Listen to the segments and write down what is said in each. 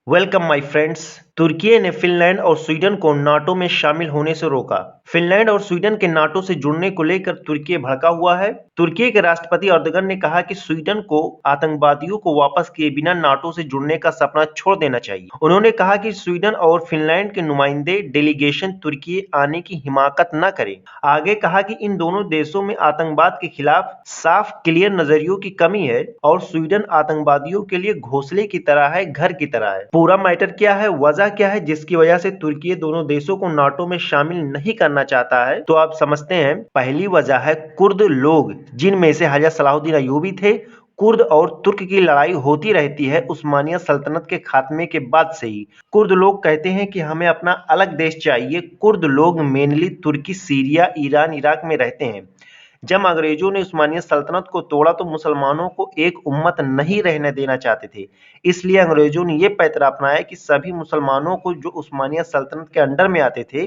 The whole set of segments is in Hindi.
Welcome my friends. तुर्की ने फिनलैंड और स्वीडन को नाटो में शामिल होने से रोका। फिनलैंड और स्वीडन के नाटो से जुड़ने को लेकर तुर्की भड़का हुआ है। तुर्की के राष्ट्रपति अर्दगन ने कहा कि स्वीडन को आतंकवादियों को वापस किए बिना नाटो से जुड़ने का सपना छोड़ देना चाहिए। उन्होंने कहा कि स्वीडन और फिनलैंड के नुमाइंदे डेलीगेशन तुर्की आने की हिमाकत न करें। आगे कहा कि इन दोनों देशों में आतंकवाद के खिलाफ साफ क्लियर नजरियों की कमी है और स्वीडन आतंकवादियों के लिए घोंसले की तरह है, घर की तरह है। पूरा मैटर क्या है, वजह क्या है जिसकी वजह से तुर्की दोनों देशों को नाटो में शामिल नहीं करना चाहता है, तो आप समझते हैं। पहली वजह है कुर्द लोग, जिनमें से हाजी सलाहुद्दीन अय्यूबी थे। कुर्द और तुर्क की लड़ाई होती रहती है उस्मानिया सल्तनत के खात्मे के बाद से ही। कुर्द लोग कहते हैं कि हमें अपना अलग देश चाहिए। कुर्द लोग मेनली तुर्की, सीरिया, ईरान, इराक में रहते हैं। जब अंग्रेजों ने उस्मानिया सल्तनत को तोड़ा तो मुसलमानों को एक उम्मत नहीं रहने देना चाहते थे। इसलिए अंग्रेजों ने यह पैतरा अपनाया कि सभी मुसलमानों को जो उस्मानिया सल्तनत के अंडर में आते थे,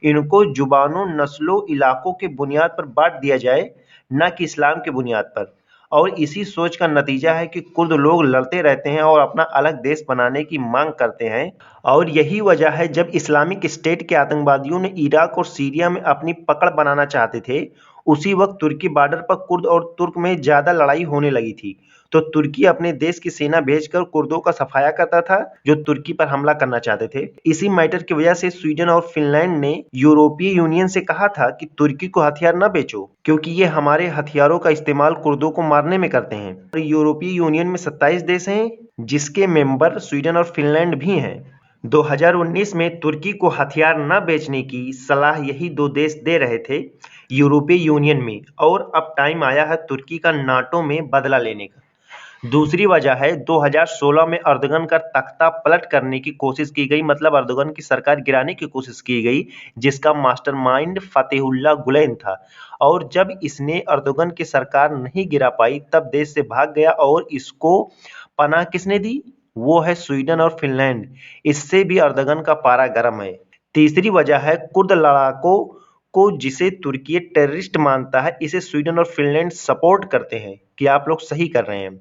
इनको जुबानों, नस्लों, इलाकों के बुनियाद पर बांट दिया जाए, न कि इस्लाम के बुनियाद पर। और इसी सोच का नतीजा है कि कुर्द लोग लड़ते रहते हैं और अपना अलग देश बनाने की मांग करते हैं। और यही वजह है जब इस्लामिक स्टेट के आतंकवादियों ने इराक और सीरिया में अपनी पकड़ बनाना चाहते थे, उसी वक्त तुर्की बॉर्डर पर कुर्द और तुर्क में ज्यादा लड़ाई होने लगी थी। तो तुर्की अपने देश की सेना भेजकर कुर्दों का सफाया करता था जो तुर्की पर हमला करना चाहते थे। इसी मैटर की वजह से स्वीडन और फिनलैंड ने यूरोपीय यूनियन से कहा था कि तुर्की को हथियार न बेचो, क्योंकि ये हमारे हथियारों का इस्तेमाल कुर्दों को मारने में करते हैं। यूरोपीय यूनियन में 27 देश हैं, जिसके मेंबर स्वीडन और फिनलैंड भी हैं। 2019 में तुर्की को हथियार न बेचने की सलाह यही दो देश दे रहे थे यूरोपीय यूनियन में, और अब टाइम आया है तुर्की का नाटो में बदला लेने का। दूसरी वजह है 2016 में अर्दगन का तख्ता पलट करने की कोशिश की गई, मतलब अर्दगन की सरकार गिराने की कोशिश की गई, जिसका मास्टरमाइंड फतेहुल्लाह गुलेन था। और जब इसने अर्दगन की सरकार नहीं गिरा पाई तब देश से भाग गया, और इसको पनाह किसने दी? वो है स्वीडन और फिनलैंड। इससे भी अर्दगन का पारा गर्म है। तीसरी वजह है कुर्द लड़ाकों को, जिसे तुर्की टेररिस्ट मानता है, इसे स्वीडन और फिनलैंड सपोर्ट करते हैं कि आप लोग सही कर रहे हैं।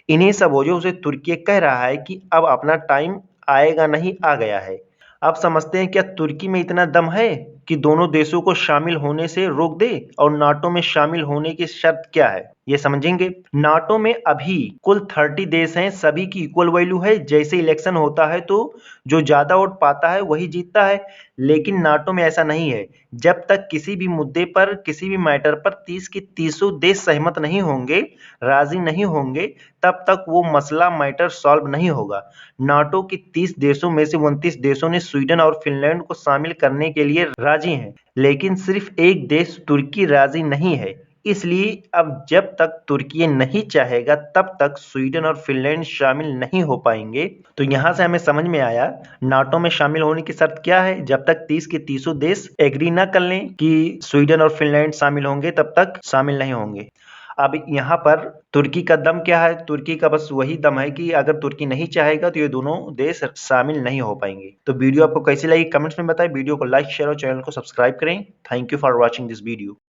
इन्हीं सब वजहों से तुर्की कह रहा है कि अब अपना टाइम आएगा नहीं, आ गया है। आप समझते हैं क्या तुर्की में इतना दम है कि दोनों देशों को शामिल होने से रोक दे? और नाटो में शामिल होने की शर्त क्या है, ये समझेंगे। नाटो में अभी कुल 30 देश हैं, सभी की इक्वल वैल्यू है। जैसे इलेक्शन होता है तो जो ज्यादा वोट पाता है वही जीतता है, लेकिन नाटो में ऐसा नहीं है। जब तक किसी भी मुद्दे पर, किसी भी मैटर पर 30 के 30 देश सहमत नहीं होंगे, राजी नहीं होंगे, तब तक वो मसला, मैटर सॉल्व नहीं होगा। नाटो के 30 देशों में से 29 देशों ने स्वीडन और फिनलैंड को शामिल करने के लिए राजी हैं, लेकिन सिर्फ एक देश तुर्की राजी नहीं है। इसलिए अब जब तक तुर्की नहीं चाहेगा तब तक स्वीडन और फिनलैंड शामिल नहीं हो पाएंगे। तो यहां से हमें समझ में आया नाटो में शामिल होने की शर्त क्या है। जब तक 30 के 30 देश एग्री ना कर लें कि स्वीडन और फिनलैंड शामिल होंगे, तब तक शामिल नहीं होंगे। अब यहाँ पर तुर्की का दम क्या है? तुर्की का बस वही दम है कि अगर तुर्की नहीं चाहेगा तो ये दोनों देश शामिल नहीं हो पाएंगे। तो वीडियो आपको कैसी लगी कमेंट्स में बताएं। वीडियो को लाइक, शेयर और चैनल को सब्सक्राइब करें। Thank you for watching this video.